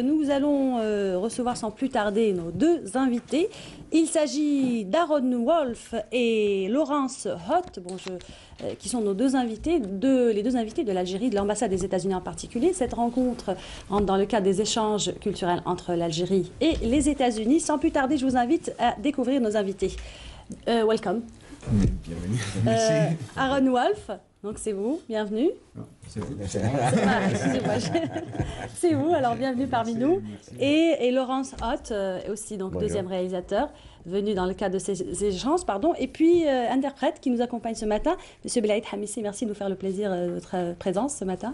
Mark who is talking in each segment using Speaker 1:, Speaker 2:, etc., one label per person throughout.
Speaker 1: nous allons recevoir sans plus tarder nos deux invités. Il s'agit d'Aaron Wolf et Laurence Hoth, qui sont nos deux invités, les deux invités de l'Algérie, de l'ambassade des États-Unis en particulier. Cette rencontre entre dans le cadre des échanges culturels entre l'Algérie et les États-Unis. Sans plus tarder, je vous invite à découvrir nos invités. Welcome.
Speaker 2: Bienvenue. Merci.
Speaker 1: Aaron Wolf, donc c'est vous, bienvenue.
Speaker 2: C'est vous.
Speaker 1: C'est vous, alors bienvenue parmi nous.
Speaker 2: Merci.
Speaker 1: Et Laurence Hoth, aussi donc
Speaker 3: Bonjour.
Speaker 1: deuxième réalisateur, venu dans le cadre de ces échanges, pardon. Et puis interprète qui nous accompagne ce matin, Monsieur Belaïd Hamissi, merci de nous faire le plaisir de votre présence ce matin.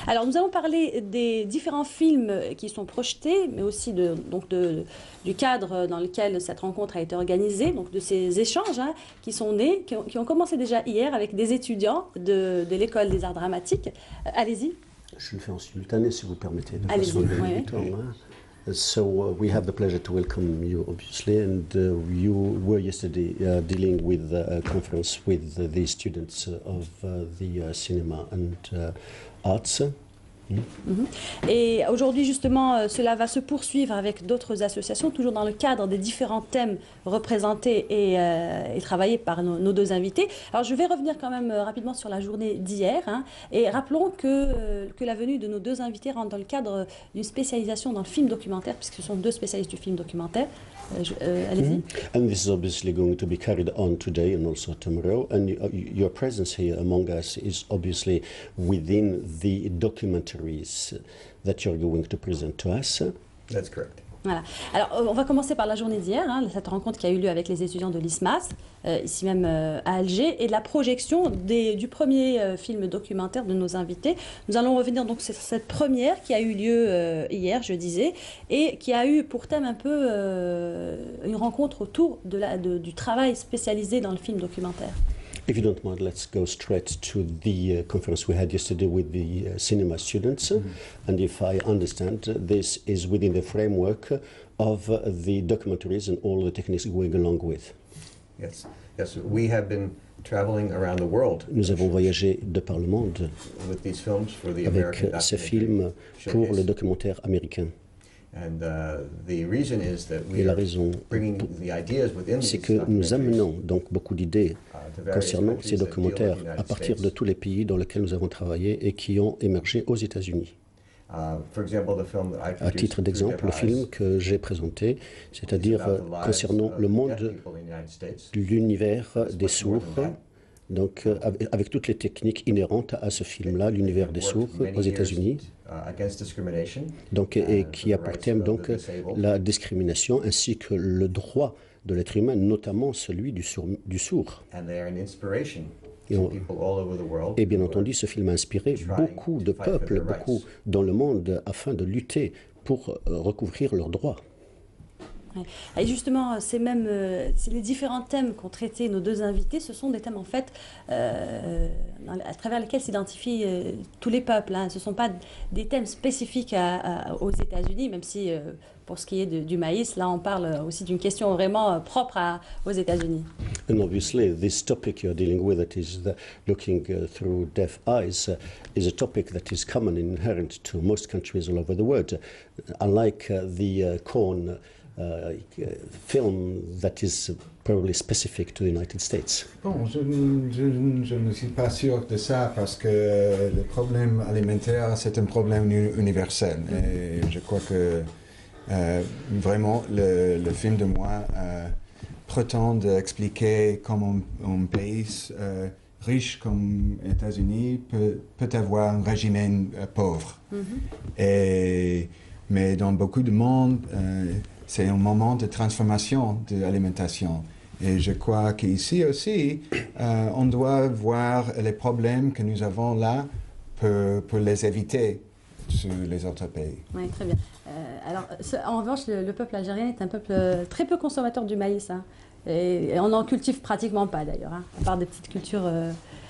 Speaker 1: Alors nous allons parler des différents films qui sont projetés, mais aussi du cadre dans lequel cette rencontre a été organisée, donc de ces échanges qui sont nés, qui ont commencé déjà hier avec des étudiants de l'école des arts dramatiques. Allez-y.
Speaker 3: Je le fais en simultané si vous permettez.
Speaker 1: Allez-y, oui.
Speaker 3: So we have the pleasure to welcome you, obviously, and you were yesterday dealing with a conference with the students of the cinema and arts.
Speaker 1: Et aujourd'hui, justement, cela va se poursuivre avec d'autres associations, toujours dans le cadre des différents thèmes représentés et travaillés par nos deux invités. Alors, je vais revenir quand même rapidement sur la journée d'hier. Et rappelons que la venue de nos deux invités rentre dans le cadre d'une spécialisation dans le film documentaire, puisque ce sont deux spécialistes du film documentaire. Allez-y.
Speaker 3: And this is obviously going to be carried on today and also tomorrow. And your presence here among us is obviously within the documentaries that you're going to present to us.
Speaker 2: That's correct.
Speaker 1: Voilà. Alors, on va commencer par la journée d'hier, cette rencontre qui a eu lieu avec les étudiants de l'ISMAS, ici même à Alger, et de la projection du premier film documentaire de nos invités. Nous allons revenir donc sur cette première qui a eu lieu hier, je disais, et qui a eu pour thème un peu une rencontre autour du travail spécialisé dans le film documentaire.
Speaker 3: If you don't mind, let's go straight to the conference we had yesterday with the cinema students. And if I understand, this is within the framework of the documentaries and all the techniques going along with.
Speaker 2: Yes. Yes. We have been traveling around the world
Speaker 3: Nous avons voyagé de par le monde
Speaker 2: with these films for the
Speaker 3: avec
Speaker 2: American
Speaker 3: ces
Speaker 2: Documentary
Speaker 3: films pour le
Speaker 2: Showcase.
Speaker 3: documentaire américain.
Speaker 2: And the reason is that
Speaker 3: Et
Speaker 2: we
Speaker 3: la
Speaker 2: are
Speaker 3: raison,
Speaker 2: bringing the ideas within
Speaker 3: c'est
Speaker 2: these
Speaker 3: que nous
Speaker 2: documentaries
Speaker 3: amenons donc beaucoup d'idées
Speaker 2: to various
Speaker 3: concernant
Speaker 2: countries
Speaker 3: ces
Speaker 2: that deal with
Speaker 3: documentaires
Speaker 2: the
Speaker 3: à
Speaker 2: United
Speaker 3: partir de
Speaker 2: States.
Speaker 3: tous les pays dans lesquels nous avons travaillé et qui ont émergé aux États-Unis.
Speaker 2: For example, the film that I
Speaker 3: À
Speaker 2: produced,
Speaker 3: titre
Speaker 2: Through
Speaker 3: d'exemple, le
Speaker 2: Deaf
Speaker 3: film
Speaker 2: Eyes,
Speaker 3: que j'ai présenté,
Speaker 2: is
Speaker 3: c'est-à-dire
Speaker 2: about the lives
Speaker 3: concernant
Speaker 2: of
Speaker 3: le
Speaker 2: deaf
Speaker 3: monde
Speaker 2: people in the United States.
Speaker 3: de l'univers des
Speaker 2: much more
Speaker 3: sourds,
Speaker 2: than that.
Speaker 3: donc avec toutes les techniques inhérentes à ce film-là, l'univers des sourds aux États-Unis,
Speaker 2: Against discrimination.
Speaker 3: donc, et qui a pour thème donc la discrimination ainsi que le droit de l'être humain, notamment celui du sourd.
Speaker 2: And they are an inspiration
Speaker 3: Et,
Speaker 2: to people all over the world.
Speaker 3: et bien
Speaker 2: who
Speaker 3: entendu, ce film a inspiré beaucoup de peuples, beaucoup dans le monde, afin de lutter pour recouvrir leurs droits.
Speaker 1: Ouais. Et justement, c'est les différents thèmes qu'ont traités nos deux invités, ce sont des thèmes en fait à travers lesquels s'identifient tous les peuples. Ce ne sont pas des thèmes spécifiques aux États-Unis, même si pour ce qui est du maïs, là on parle aussi d'une question vraiment propre aux États-Unis.
Speaker 3: And obviously, this topic you're dealing with, that is looking through deaf eyes, is a topic that is common and inherent to most countries all over the world. Unlike the corn film that is probably specific to the United States.
Speaker 4: Bon, je ne suis pas sûr de ça parce que le problème alimentaire, c'est un problème universel. Et je crois que vraiment le film de moi prétend expliquer comment un pays riche comme les États-Unis peut avoir un régime pauvre. Mais dans beaucoup de monde, c'est un moment de transformation de l'alimentation. Et je crois qu'ici aussi, on doit voir les problèmes que nous avons là pour les éviter sur les autres pays.
Speaker 1: Oui, très bien. Alors, en revanche, le peuple algérien est un peuple très peu consommateur du maïs. Et on n'en cultive pratiquement pas d'ailleurs, à part des petites cultures.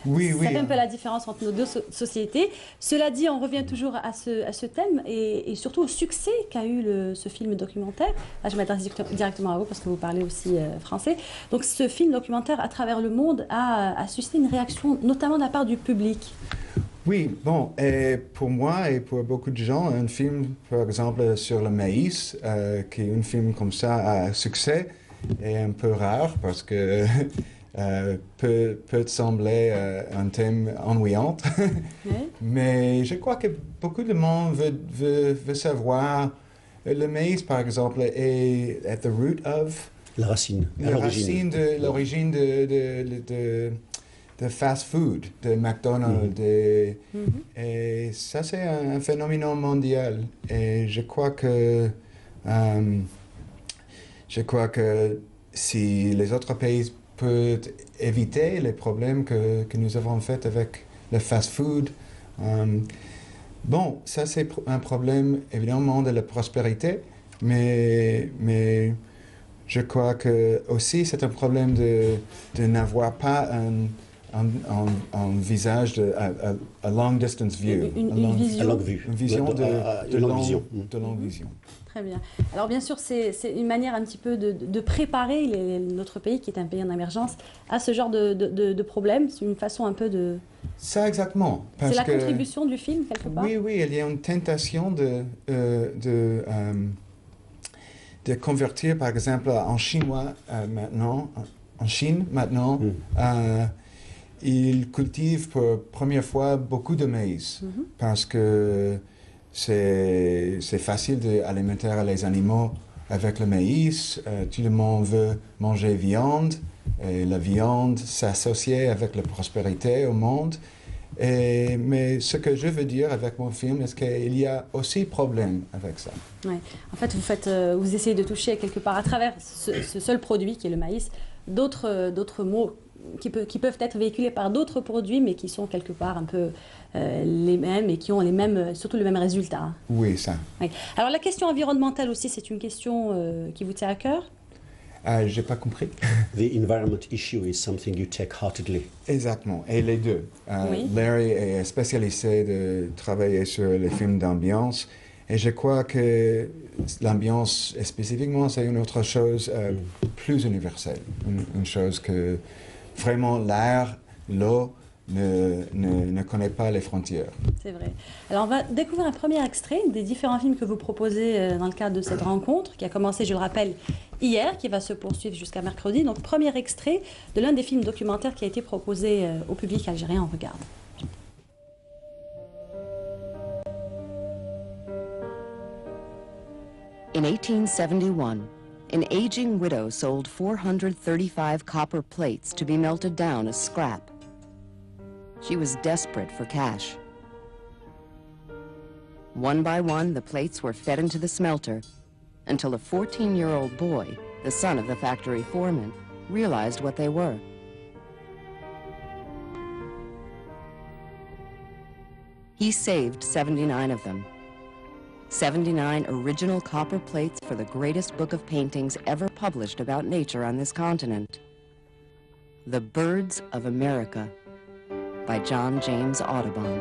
Speaker 4: Oui,
Speaker 1: ça fait un peu la différence entre nos deux sociétés. Cela dit, on revient toujours à ce thème et surtout au succès qu'a eu ce film documentaire. Là, je m'adresse directement à vous parce que vous parlez aussi français. Donc ce film documentaire à travers le monde a suscité une réaction, notamment de la part du public.
Speaker 4: Oui, bon, et pour moi et pour beaucoup de gens, un film, par exemple, sur le maïs, qui est un film comme ça à succès, est un peu rare parce que peut sembler un thème ennuyant.
Speaker 1: Oui.
Speaker 4: Mais je crois que beaucoup de monde veut savoir. Le maïs, par exemple, est at the root of.
Speaker 3: La racine, à
Speaker 4: La
Speaker 3: l'origine.
Speaker 4: racine de l'origine de fast food, de McDonald's. Et ça, c'est un phénomène mondial. Et je crois que si les autres pays peuvent éviter les problèmes que nous avons fait avec le fast food, bon, ça c'est un problème évidemment de la prospérité, mais je crois que aussi c'est un problème de n'avoir pas un visage a long distance view,
Speaker 1: Une vision.
Speaker 3: À longue vue.
Speaker 4: une vision
Speaker 3: Une longue vision.
Speaker 4: de longue vision.
Speaker 1: Très bien. Alors bien sûr, c'est une manière un petit peu de préparer notre pays, qui est un pays en émergence, à ce genre de problème. C'est une façon un peu de...
Speaker 4: Ça exactement.
Speaker 1: C'est la contribution du film, quelque part.
Speaker 4: Oui, il y a une tentation de convertir, par exemple, en chinois maintenant, en Chine maintenant, ils cultivent pour la première fois beaucoup de maïs parce que c'est facile d'alimenter les animaux avec le maïs. Tout le monde veut manger viande et la viande s'associe avec la prospérité au monde. Mais ce que je veux dire avec mon film, c'est qu'il y a aussi problème avec ça.
Speaker 1: Ouais. En fait, vous essayez de toucher quelque part, à travers ce seul produit qui est le maïs, d'autres mots qui peuvent être véhiculés par d'autres produits, mais qui sont quelque part un peu les mêmes et qui ont surtout le même résultat.
Speaker 4: Oui, ça.
Speaker 1: Ouais. Alors la question environnementale aussi, c'est une question qui vous tient à cœur?
Speaker 4: J'ai pas compris.
Speaker 3: The environment issue is something you take heartedly.
Speaker 4: Exactement, et les deux.
Speaker 1: Oui.
Speaker 4: Larry est spécialisé de travailler sur les films d'ambiance, et je crois que l'ambiance, spécifiquement, c'est une autre chose plus universelle, une chose que vraiment l'air, l'eau ne connaît pas les frontières.
Speaker 1: C'est vrai. Alors on va découvrir un premier extrait des différents films que vous proposez dans le cadre de cette rencontre, qui a commencé, je le rappelle, hier, qui va se poursuivre jusqu'à mercredi. Donc premier extrait de l'un des films documentaires qui a été proposé au public algérien. On regarde.
Speaker 5: In 1871, an aging widow sold 435 copper plates to be melted down as scrap. She was desperate for cash. One by one, the plates were fed into the smelter until a 14-year-old boy, the son of the factory foreman, realized what they were. He saved 79 of them. 79 original copper plates for the greatest book of paintings ever published about nature on this continent. The Birds of America by John James Audubon.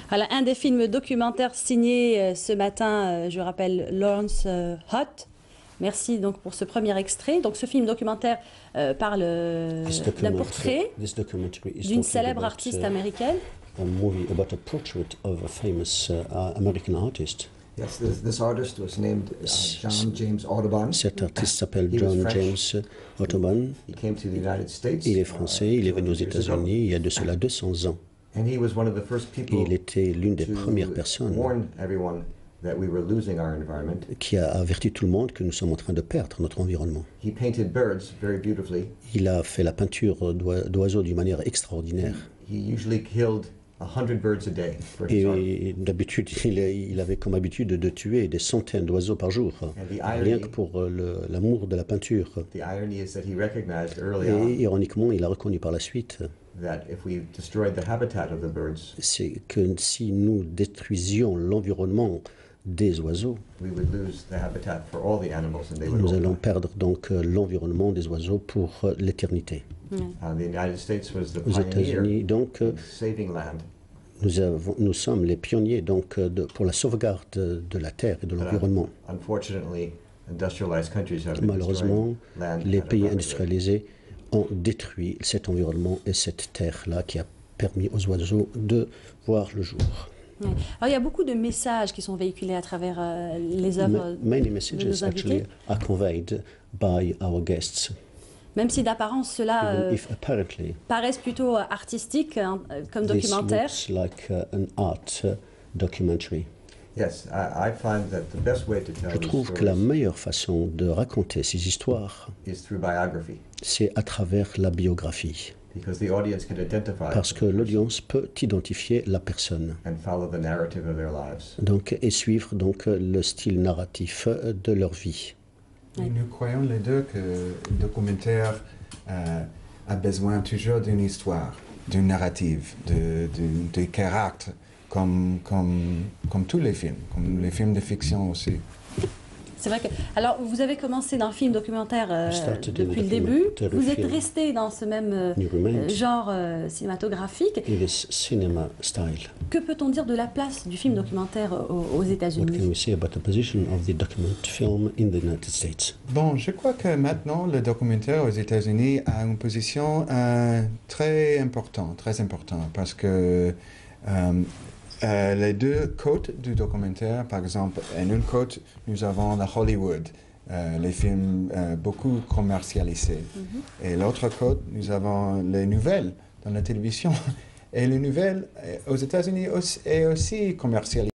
Speaker 1: Voilà, un des films documentaires signés ce matin, je rappelle, Lawrence Hutt. Merci donc pour ce premier extrait. Donc ce film documentaire parle d'un portrait d'une célèbre artiste américaine.
Speaker 3: A movie about a portrait of a famous American artist.
Speaker 2: Yes, this artist was named John James Audubon.
Speaker 3: Cet artiste s'appelle
Speaker 2: He was
Speaker 3: John
Speaker 2: French.
Speaker 3: James Audubon.
Speaker 2: He came to the United States.
Speaker 3: Il est français, il est venu aux
Speaker 2: 200 years ago.
Speaker 3: États-Unis il y a de cela 200 ans.
Speaker 2: And he was one of the first people
Speaker 3: Il était l'une des
Speaker 2: to
Speaker 3: premières personnes
Speaker 2: warn everyone that we were losing our environment.
Speaker 3: qui a averti tout le monde que nous sommes en train de perdre notre environnement.
Speaker 2: He painted birds very beautifully.
Speaker 3: Il a fait la peinture d'oiseaux d'une manière extraordinaire.
Speaker 2: He usually killed 100 birds a day for his art.
Speaker 3: Et d'habitude, il avait comme habitude de tuer des centaines d'oiseaux par jour, rien que pour l'amour de la peinture.
Speaker 2: The irony is that he recognized early
Speaker 3: Et
Speaker 2: on
Speaker 3: ironiquement, il a reconnu par la suite
Speaker 2: that if we destroyed the habitat of the birds,
Speaker 3: c'est que si nous détruisions l'environnement des oiseaux,
Speaker 2: we would lose the habitat for all the animals and they would
Speaker 3: nous
Speaker 2: all
Speaker 3: allons
Speaker 2: die.
Speaker 3: perdre donc l'environnement des oiseaux pour l'éternité.
Speaker 2: The United States was the
Speaker 3: Aux
Speaker 2: pioneer
Speaker 3: États-Unis, donc,
Speaker 2: in saving land.
Speaker 3: nous sommes les pionniers donc, pour la sauvegarde de la terre et de l'environnement.
Speaker 2: Unfortunately, industrialized countries have been
Speaker 3: Malheureusement,
Speaker 2: destroying land
Speaker 3: les
Speaker 2: at a
Speaker 3: pays
Speaker 2: rapid rate.
Speaker 3: industrialisés ont détruit cet environnement et cette terre-là qui a permis aux oiseaux de voir le jour.
Speaker 1: Ouais. Alors, il y a beaucoup de messages qui sont véhiculés à travers les œuvres
Speaker 3: Many
Speaker 1: de
Speaker 3: messages
Speaker 1: nos
Speaker 3: actually
Speaker 1: invités,
Speaker 3: are conveyed by our guests,
Speaker 1: même si d'apparence cela
Speaker 3: even if apparently
Speaker 1: paraissent plutôt artistiques hein, comme
Speaker 3: this
Speaker 1: documentaires.
Speaker 3: looks like an art documentary.
Speaker 2: Yes, I find that the best way to tell
Speaker 3: Je
Speaker 2: these
Speaker 3: trouve que la
Speaker 2: stories
Speaker 3: meilleure façon de raconter ces histoires,
Speaker 2: is through biography,
Speaker 3: c'est à travers la biographie,
Speaker 2: because the audience can identify
Speaker 3: parce que l'audience peut identifier la personne
Speaker 2: and follow the narrative of their lives.
Speaker 3: donc, et suivre donc, le style narratif de leur vie.
Speaker 1: Oui.
Speaker 4: Nous croyons les deux que le documentaire a besoin toujours d'une histoire, d'une narrative, de caractère, comme tous les films, comme les films de fiction aussi.
Speaker 1: C'est vrai que. Alors, vous avez commencé dans le film documentaire
Speaker 3: Started in
Speaker 1: depuis le
Speaker 3: the
Speaker 1: début.
Speaker 3: documentary
Speaker 1: Vous êtes
Speaker 3: film.
Speaker 1: resté dans ce même
Speaker 3: You remained
Speaker 1: genre cinématographique.
Speaker 3: in this cinema style.
Speaker 1: Que peut-on dire de la place du film documentaire aux
Speaker 3: What can
Speaker 1: États-Unis?
Speaker 3: we say about the position of the document film in the United States?
Speaker 4: Bon, je crois que maintenant le documentaire aux États-Unis a une position très importante, parce que les deux côtes du documentaire, par exemple, en une côte, nous avons la Hollywood, les films beaucoup commercialisés. Et l'autre côte, nous avons les nouvelles dans la télévision. Et les nouvelles aux États-Unis est aussi commercialisées.